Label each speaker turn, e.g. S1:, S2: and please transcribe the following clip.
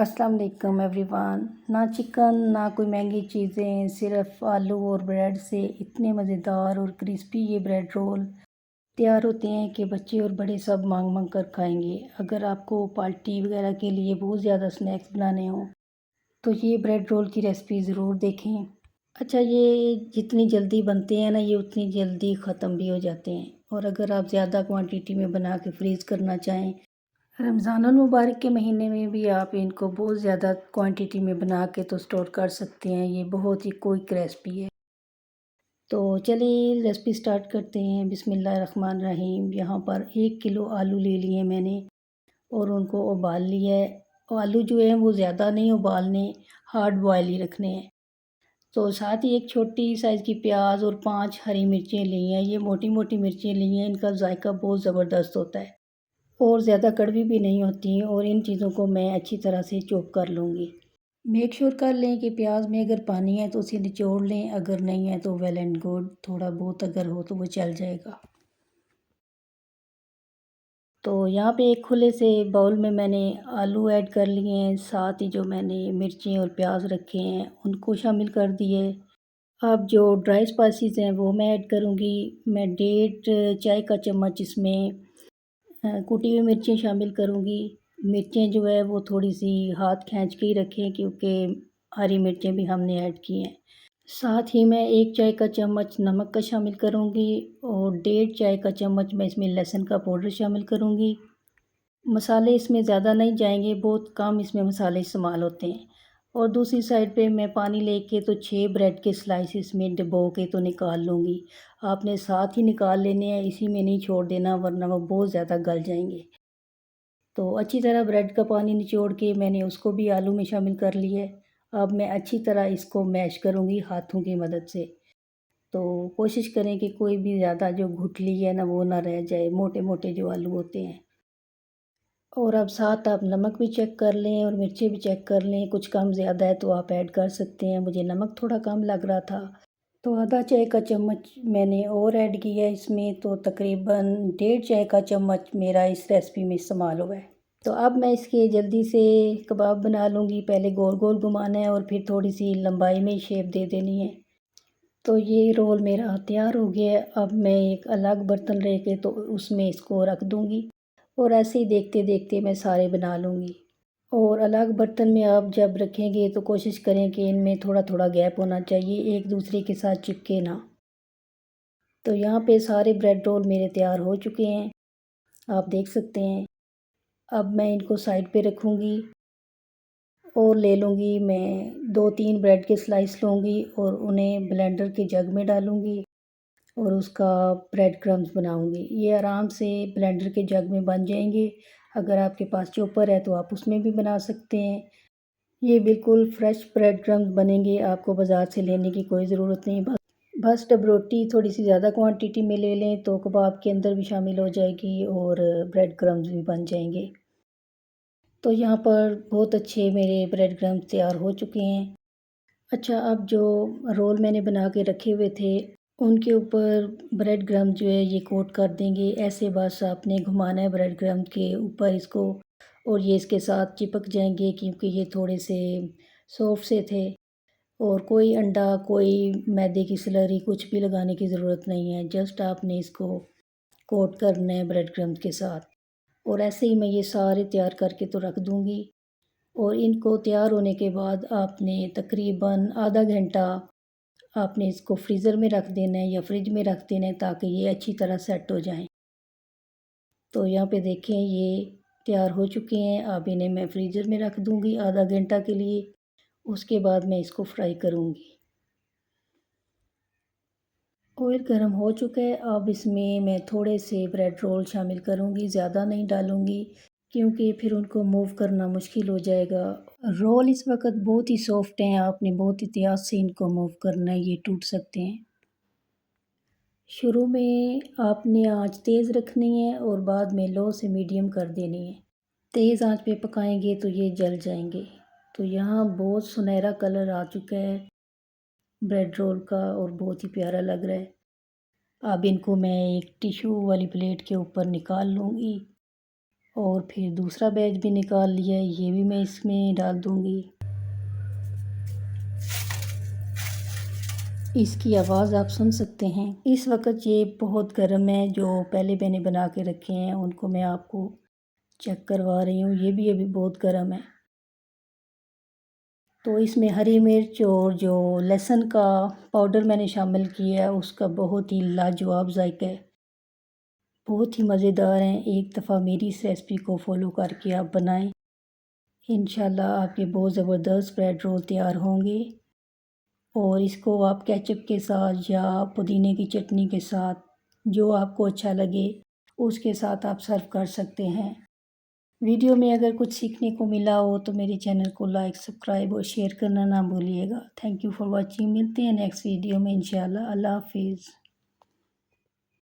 S1: अस्सलाम वालेकुम एवरीवन। ना चिकन ना कोई महंगी चीज़ें, सिर्फ आलू और ब्रेड से इतने मज़ेदार और क्रिस्पी ये ब्रेड रोल तैयार होते हैं कि बच्चे और बड़े सब मांग मांग कर खाएंगे। अगर आपको पार्टी वगैरह के लिए बहुत ज़्यादा स्नैक्स बनाने हों तो ये ब्रेड रोल की रेसिपी ज़रूर देखें। अच्छा, ये जितनी जल्दी बनते हैं ना, ये उतनी जल्दी ख़त्म भी हो जाते हैं। और अगर आप ज़्यादा क्वांटिटी में बना के फ्रीज़ करना चाहें, रमज़ानुल मुबारक के महीने में भी आप इनको बहुत ज़्यादा क्वांटिटी में बना के तो स्टोर कर सकते हैं। ये बहुत ही क्विक रेसिपी है। तो चलिए रेसिपी स्टार्ट करते हैं। बिस्मिल्लाहिर्रहमानिर्रहीम। यहाँ पर 1 किलो आलू ले लिए मैंने और उनको उबाल लिया है। आलू जो है वो ज़्यादा नहीं उबालने, हार्ड बॉयल ही रखने हैं। तो साथ ही एक छोटी साइज़ की प्याज और 5 हरी मिर्चें ली हैं। ये मोटी मोटी मिर्चें ली हैं, इनका जायका बहुत ज़बरदस्त होता है और ज़्यादा कड़वी भी नहीं होती हैं। और इन चीज़ों को मैं अच्छी तरह से चॉप कर लूँगी। मेक श्योर कर लें कि प्याज में अगर पानी है तो उसे निचोड़ लें, अगर नहीं है तो वेल एंड गुड, थोड़ा बहुत अगर हो तो वो चल जाएगा। तो यहाँ पे एक खुले से बाउल में मैंने आलू ऐड कर लिए हैं, साथ ही जो मैंने मिर्चें और प्याज रखे हैं उनको शामिल कर दिए। अब जो ड्राई स्पाइसेस हैं वो मैं ऐड करूँगी। मैं 1.5 चाय का चम्मच इसमें कुटी हुई मिर्चें शामिल करूँगी। मिर्चें जो है वो थोड़ी-सी हाथ खींच के ही रखें क्योंकि हरी मिर्चें भी हमने ऐड की हैं। साथ ही मैं 1 चाय का चम्मच नमक का शामिल करूँगी और 1.5 चाय का चम्मच मैं इसमें लहसुन का पाउडर शामिल करूँगी। मसाले इसमें ज़्यादा नहीं जाएँगे, बहुत कम इसमें मसाले इस्तेमाल होते हैं। और दूसरी साइड पे मैं पानी लेके तो 6 ब्रेड के स्लाइस इसमें डुबो के तो निकाल लूँगी। आपने साथ ही निकाल लेने हैं, इसी में नहीं छोड़ देना वरना वो बहुत ज़्यादा गल जाएँगे। तो अच्छी तरह ब्रेड का पानी निचोड़ के मैंने उसको भी आलू में शामिल कर लिया है। अब मैं अच्छी तरह इसको मैश करूँगी हाथों की मदद से। तो कोशिश करें कि कोई भी ज़्यादा जो गुठली है ना वो ना रह जाए, मोटे-मोटे जो आलू होते हैं। और अब साथ आप नमक भी चेक कर लें और मिर्ची भी चेक कर लें, कुछ कम ज़्यादा है तो आप ऐड कर सकते हैं। मुझे नमक थोड़ा कम लग रहा था तो आधा चाय का चम्मच मैंने और ऐड किया है इसमें, तो तकरीबन 1.5 चाय का चम्मच मेरा इस रेसिपी में इस्तेमाल हुआ है। तो अब मैं इसके जल्दी से कबाब बना लूँगी। पहले गोल-गोल घुमाना है और फिर थोड़ी-सी लंबाई में शेप दे देनी है। तो ये रोल मेरा तैयार हो गया है। अब मैं एक अलग बर्तन लेके तो उसमें इसको रख दूँगी और ऐसे ही देखते-देखते मैं सारे बना लूँगी। और अलग बर्तन में आप जब रखेंगे तो कोशिश करें कि इनमें थोड़ा-थोड़ा गैप होना चाहिए, एक दूसरे के साथ चिपके ना। तो यहाँ पे सारे ब्रेड रोल मेरे तैयार हो चुके हैं, आप देख सकते हैं। अब मैं इनको साइड पे रखूँगी और ले लूँगी मैं 2-3 ब्रेड के स्लाइस लूँगी और उन्हें ब्लेंडर के जग में डालूँगी और उसका ब्रेड क्रम्स बनाऊँगी। ये आराम से ब्लेंडर के जग में बन जाएँगे। अगर आपके पास चॉपर है तो आप उसमें भी बना सकते हैं। ये बिल्कुल फ्रेश ब्रेड क्रम्स बनेंगे, आपको बाज़ार से लेने की कोई ज़रूरत नहीं। बस डबरोटी थोड़ी-सी ज़्यादा क्वांटिटी में ले लें तो कबाब के अंदर भी शामिल हो जाएगी और ब्रेड क्रम्स भी बन जाएँगे। तो यहाँ पर बहुत अच्छे मेरे ब्रेड क्रम्स तैयार हो चुके हैं। अच्छा, अब जो रोल मैंने बना के रखे हुए थे, उनके ऊपर ब्रेड क्रम्स जो है ये कोट कर देंगे। ऐसे बस आपने घुमाना है ब्रेड क्रम्स के ऊपर इसको और ये इसके साथ चिपक जाएँगे क्योंकि ये थोड़े से सॉफ्ट से थे। और कोई अंडा, कोई मैदे की स्लरी कुछ भी लगाने की ज़रूरत नहीं है। जस्ट आपने इसको कोट करना है ब्रेड क्रम्स के साथ। और ऐसे ही मैं ये सारे तैयार करके तो रख दूँगी और इनको तैयार होने के बाद आपने तकरीबन आधा घंटा आपने इसको फ्रीज़र में रख देना है या फ्रिज में रख देना है ताकि ये अच्छी तरह सेट हो जाएँ। तो यहाँ पे देखें ये तैयार हो चुके हैं। अब इन्हें मैं फ्रीज़र में रख दूँगी आधा घंटा के लिए, उसके बाद मैं इसको फ्राई करूँगी। ऑयल गर्म हो चुका है, अब इसमें मैं थोड़े से ब्रेड रोल शामिल करूँगी, ज़्यादा नहीं डालूँगी क्योंकि फिर उनको मूव करना मुश्किल हो जाएगा। रोल इस वक्त बहुत ही सॉफ्ट हैं, आपने बहुत एहतियात से इनको मूव करना है, ये टूट सकते हैं। शुरू में आपने आँच तेज़ रखनी है और बाद में लो से मीडियम कर देनी है। तेज़ आँच पे पकाएंगे तो ये जल जाएंगे। तो यहाँ बहुत सुनहरा कलर आ चुका है ब्रेड रोल का और बहुत ही प्यारा लग रहा है। अब इनको मैं एक टिश्यू वाली प्लेट के ऊपर निकाल लूँगी और फिर दूसरा बैच भी निकाल लिया है, ये भी मैं इसमें डाल दूँगी। इसकी आवाज़ आप सुन सकते हैं। इस वक्त ये बहुत गर्म है। जो पहले मैंने बना के रखे हैं उनको मैं आपको चेक करवा रही हूँ। ये भी अभी बहुत गर्म है। तो इसमें हरी मिर्च और जो लहसुन का पाउडर मैंने शामिल किया है उसका बहुत ही लाजवाब जायका है, बहुत ही मज़ेदार हैं। एक दफ़ा मेरी इस रेसिपी को फॉलो करके आप बनाएं, इंशाल्लाह आपके बहुत ज़बरदस्त ब्रेड रोल तैयार होंगे। और इसको आप केचप के साथ या पुदीने की चटनी के साथ, जो आपको अच्छा लगे उसके साथ आप सर्व कर सकते हैं। वीडियो में अगर कुछ सीखने को मिला हो तो मेरे चैनल को लाइक, सब्सक्राइब और शेयर करना ना भूलिएगा। Thank you for watching. मिलते हैं नेक्स्ट वीडियो में इंशाल्लाह। अल्लाह हाफिज़।